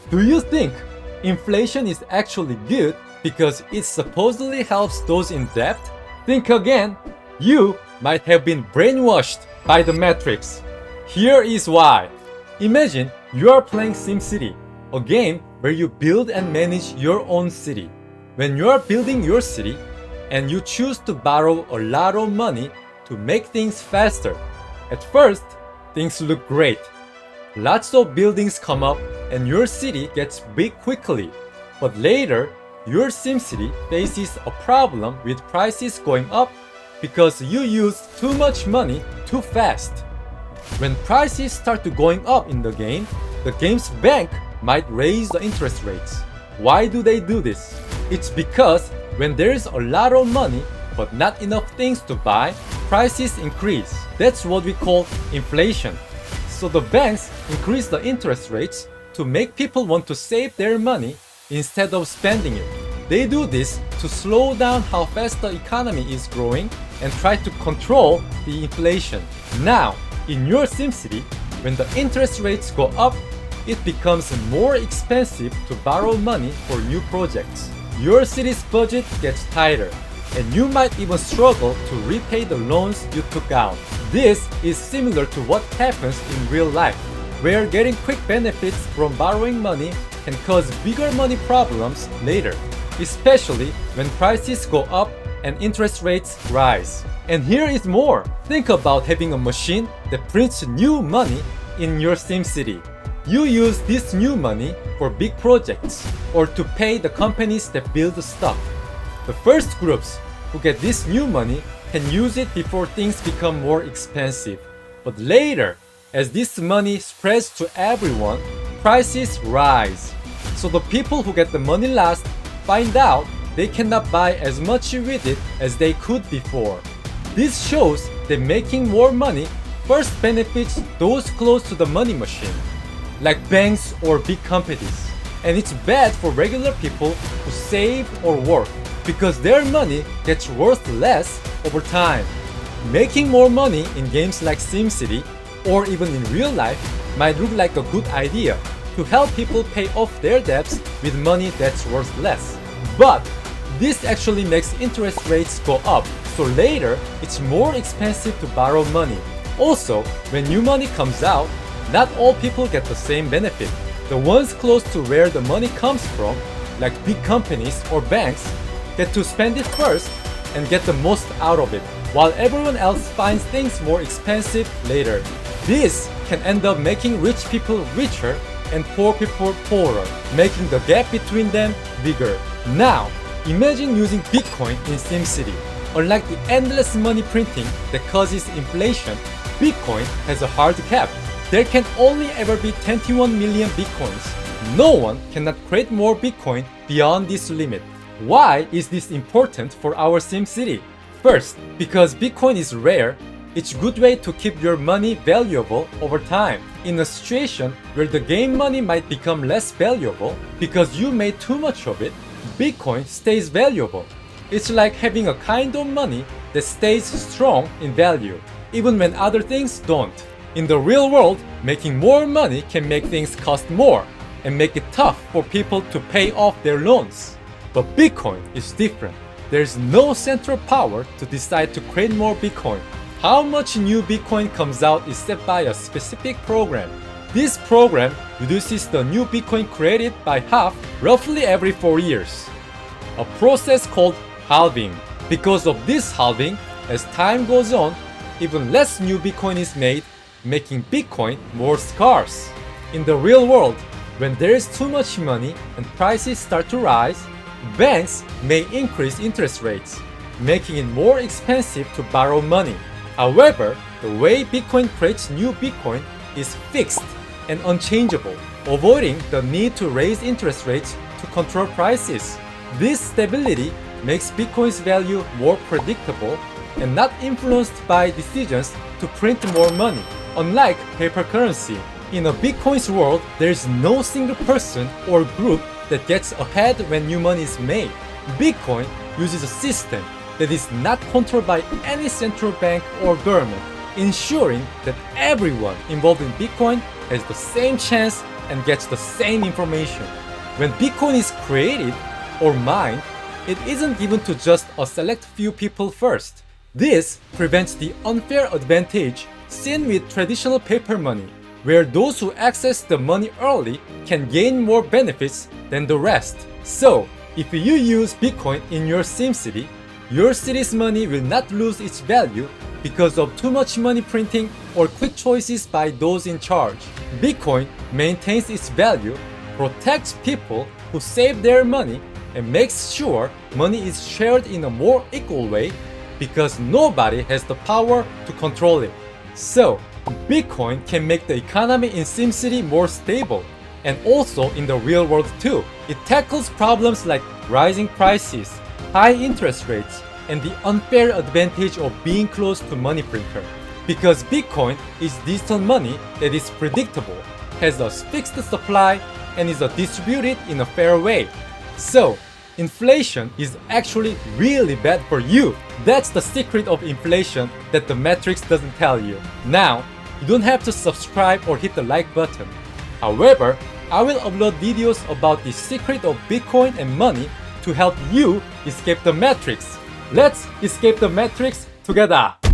Do you think inflation is actually good because it supposedly helps those in debt? Think again. You might have been brainwashed by the Matrix. Here is why. Imagine you are playing SimCity, a game where you build and manage your own city. When you are building your city and you choose to borrow a lot of money to make things faster, at first, things look great. Lots of buildings come up and your city gets big quickly. But later, your SimCity faces a problem with prices going up because you used too much money too fast. When prices start to going up in the game's bank might raise the interest rates. Why do they do this? It's because when there's a lot of money but not enough things to buy, prices increase. That's what we call inflation. So the banks increase the interest rates to make people want to save their money instead of spending it. They do this to slow down how fast the economy is growing and try to control the inflation. Now, in your SimCity, when the interest rates go up, it becomes more expensive to borrow money for new projects. Your city's budget gets tighter, and you might even struggle to repay the loans you took out. This is similar to what happens in real life, where getting quick benefits from borrowing money can cause bigger money problems later, especially when prices go up and interest rates rise. And here is more. Think about having a machine that prints new money in your SimCity. You use this new money for big projects or to pay the companies that build the stuff. The first groups who get this new money can use it before things become more expensive. But later, as this money spreads to everyone, prices rise. So the people who get the money last find out they cannot buy as much with it as they could before. This shows that making more money first benefits those close to the money machine, like banks or big companies. And it's bad for regular people who save or work because their money gets worth less over time. Making more money in games like SimCity or even in real life might look like a good idea to help people pay off their debts with money that's worth less. But this actually makes interest rates go up, so later it's more expensive to borrow money. Also, when new money comes out, not all people get the same benefit. The ones close to where the money comes from, like big companies or banks, get to spend it first and get the most out of it, while everyone else finds things more expensive later. This can end up making rich people richer and poor people poorer, making the gap between them bigger. Now, imagine using Bitcoin in SimCity. Unlike the endless money printing that causes inflation, Bitcoin has a hard cap. There can only ever be 21 million Bitcoins. No one cannot create more Bitcoin beyond this limit. Why is this important for our SimCity? First, because Bitcoin is rare, it's a good way to keep your money valuable over time. In a situation where the game money might become less valuable because you made too much of it, Bitcoin stays valuable. It's like having a kind of money that stays strong in value, even when other things don't. In the real world, making more money can make things cost more and make it tough for people to pay off their loans. But Bitcoin is different. There's no central power to decide to create more Bitcoin. How much new Bitcoin comes out is set by a specific program. This program reduces the new Bitcoin created by half roughly every 4 years. A process called halving. Because of this halving, as time goes on, even less new Bitcoin is made, making Bitcoin more scarce. In the real world, when there is too much money and prices start to rise, banks may increase interest rates, making it more expensive to borrow money. However, the way Bitcoin creates new Bitcoin is fixed and unchangeable, avoiding the need to raise interest rates to control prices. This stability makes Bitcoin's value more predictable and not influenced by decisions to print more money. Unlike paper currency, in a Bitcoin's world, there is no single person or group that gets ahead when new money is made. Bitcoin uses a system that is not controlled by any central bank or government, ensuring that everyone involved in Bitcoin has the same chance and gets the same information. When Bitcoin is created or mined, it isn't given to just a select few people first. This prevents the unfair advantage seen with traditional paper money, where those who access the money early can gain more benefits than the rest. So, if you use Bitcoin in your SimCity, your city's money will not lose its value because of too much money printing or quick choices by those in charge. Bitcoin maintains its value, protects people who save their money, and makes sure money is shared in a more equal way because nobody has the power to control it. So, Bitcoin can make the economy in SimCity more stable, and also in the real world too. It tackles problems like rising prices, high interest rates, and the unfair advantage of being close to money printer. Because Bitcoin is digital money that is predictable, has a fixed supply, and is distributed in a fair way. So, inflation is actually really bad for you. That's the secret of inflation that the Matrix doesn't tell you. Now, you don't have to subscribe or hit the like button. However, I will upload videos about the secret of Bitcoin and money to help you escape the Matrix. Let's escape the Matrix together!